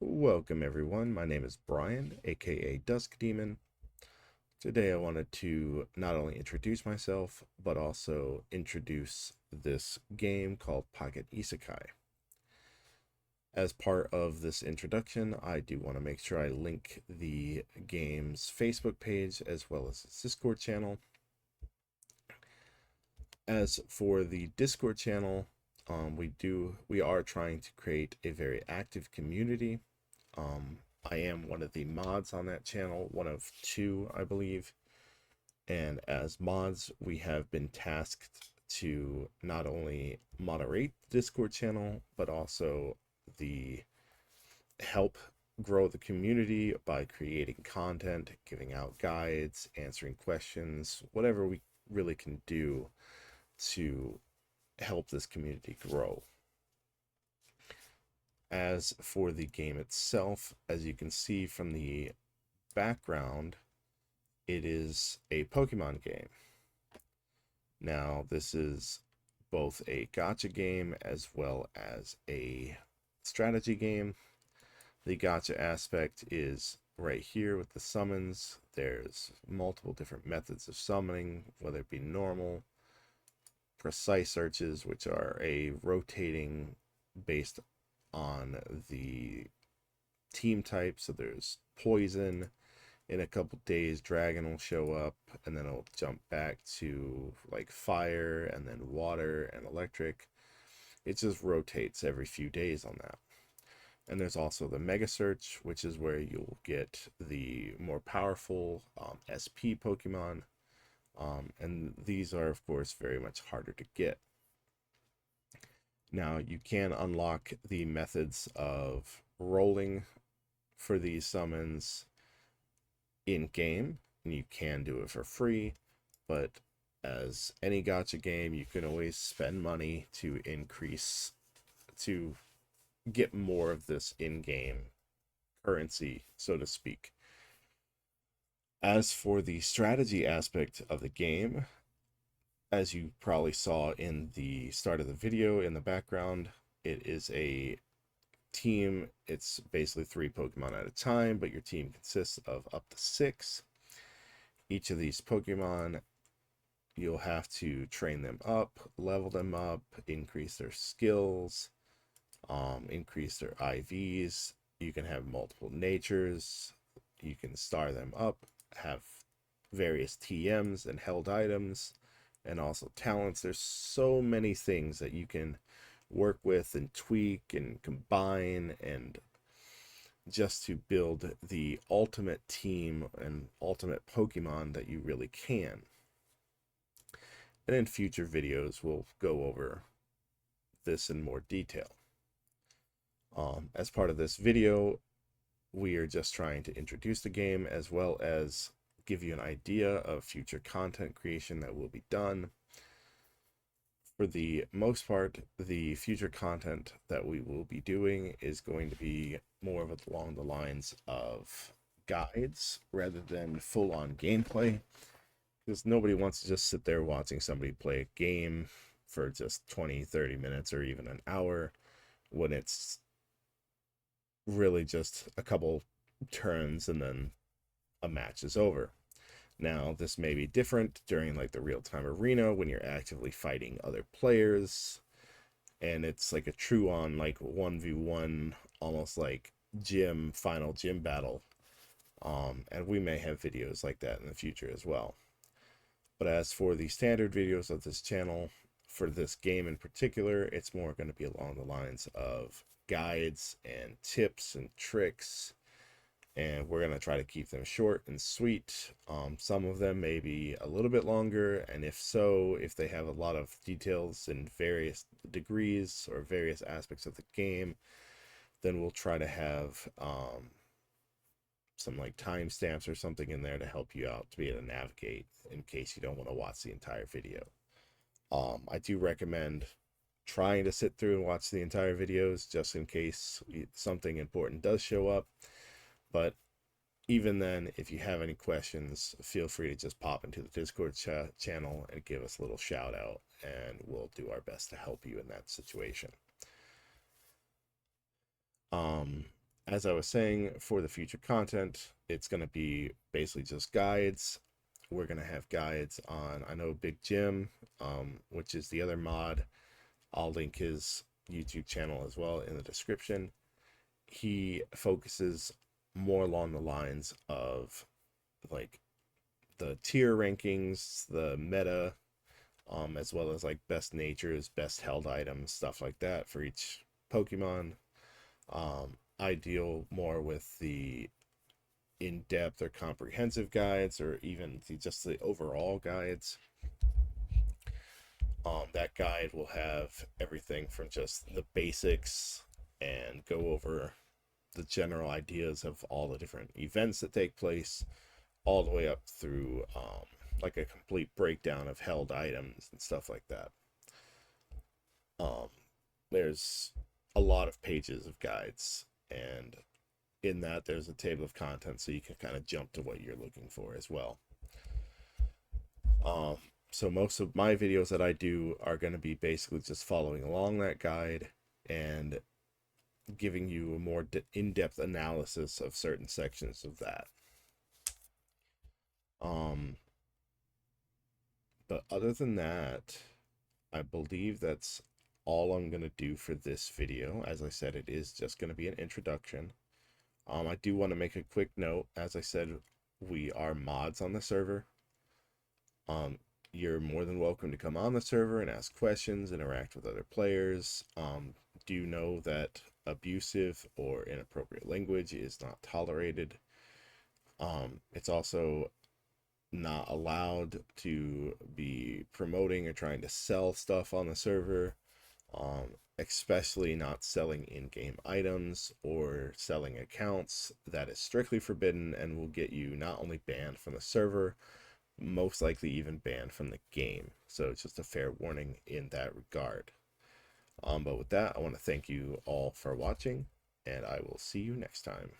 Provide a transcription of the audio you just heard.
Welcome everyone, my name is Brian, aka Dusk Demon. Today I wanted to not only introduce myself, but also introduce this game called Pocket Isekai. As part of this introduction, I do want to make sure I link the game's Facebook page as well as its Discord channel. As for the Discord channel, we are trying to create a very active community. I am one of the mods on that channel, one of two, I believe. And as mods, we have been tasked to not only moderate the Discord channel, but also the help grow the community by creating content, giving out guides, answering questions, whatever we really can do to help this community grow. As for the game itself, as you can see from the background, it is a Pokemon game. Now, this is both a gacha game as well as a strategy game. The gacha aspect is right here with the summons. There's multiple different methods of summoning, whether it be normal, precise searches, which are a rotating based on the team type. So there's poison. In a couple days, dragon will show up, and then it'll jump back to like fire and then water and electric. It just rotates every few days on that. And there's also the mega search, which is where you'll get the more powerful SP Pokemon. And these are, of course, very much harder to get. Now, you can unlock the methods of rolling for these summons in game, and you can do it for free, but as any gacha game, you can always spend money to get more of this in-game currency, so to speak. As for the strategy aspect of the game, as you probably saw in the start of the video in the background, it is a team. It's basically 3 Pokemon at a time, but your team consists of up to 6. Each of these Pokemon, you'll have to train them up, level them up, increase their skills, increase their IVs. You can have multiple natures. You can star them up, have various TMs and held items, and also talents. There's so many things that you can work with and tweak and combine, and just to build the ultimate team and ultimate Pokemon that you really can. And in future videos, we'll go over this in more detail. As part of this video, we are just trying to introduce the game as well as give you an idea of future content creation that will be done. For the most part, the future content that we will be doing is going to be more of along the lines of guides rather than full-on gameplay, because nobody wants to just sit there watching somebody play a game for just 20-30 minutes or even an hour when it's really just a couple turns and then a match is over. Now, this may be different during like the real-time arena when you're actively fighting other players, and it's like a true on like 1v1, almost like final gym battle. And we may have videos like that in the future as well. But as for the standard videos of this channel, for this game in particular, it's more going to be along the lines of guides and tips and tricks, and we're going to try to keep them short and sweet. Some of them may be a little bit longer, and if so, if they have a lot of details in various degrees or various aspects of the game, then we'll try to have some like timestamps or something in there to help you out to be able to navigate in case you don't want to watch the entire video. I do recommend trying to sit through and watch the entire videos just in case something important does show up. But even then, if you have any questions, feel free to just pop into the Discord channel and give us a little shout out, and we'll do our best to help you in that situation. As I was saying, for the future content, it's going to be basically just guides. We're going to have guides on, I know Big Jim, which is the other mod. I'll link his YouTube channel as well in the description. He focuses more along the lines of like the tier rankings, the meta, as well as like best natures, best held items, stuff like that for each Pokemon. I deal more with the in-depth or comprehensive guides, or even just the overall guides. That guide will have everything from just the basics and go over the general ideas of all the different events that take place, all the way up through like a complete breakdown of held items and stuff like that. Um, there's a lot of pages of guides, and in that there's a table of contents so you can kind of jump to what you're looking for as well. Um, so most of my videos that I do are going to be basically just following along that guide and giving you a more in-depth analysis of certain sections of that. Um, but other than that, I believe that's all I'm going to do for this video. As I said, it is just going to be an introduction. I do want to make a quick note. As I said, we are mods on the server. You're more than welcome to come on the server and ask questions, interact with other players. Do know that abusive or inappropriate language is not tolerated. It's also not allowed to be promoting or trying to sell stuff on the server, especially not selling in-game items or selling accounts. That is strictly forbidden and will get you not only banned from the server, most likely even banned from the game. So it's just a fair warning in that regard. But with that, I want to thank you all for watching, and I will see you next time.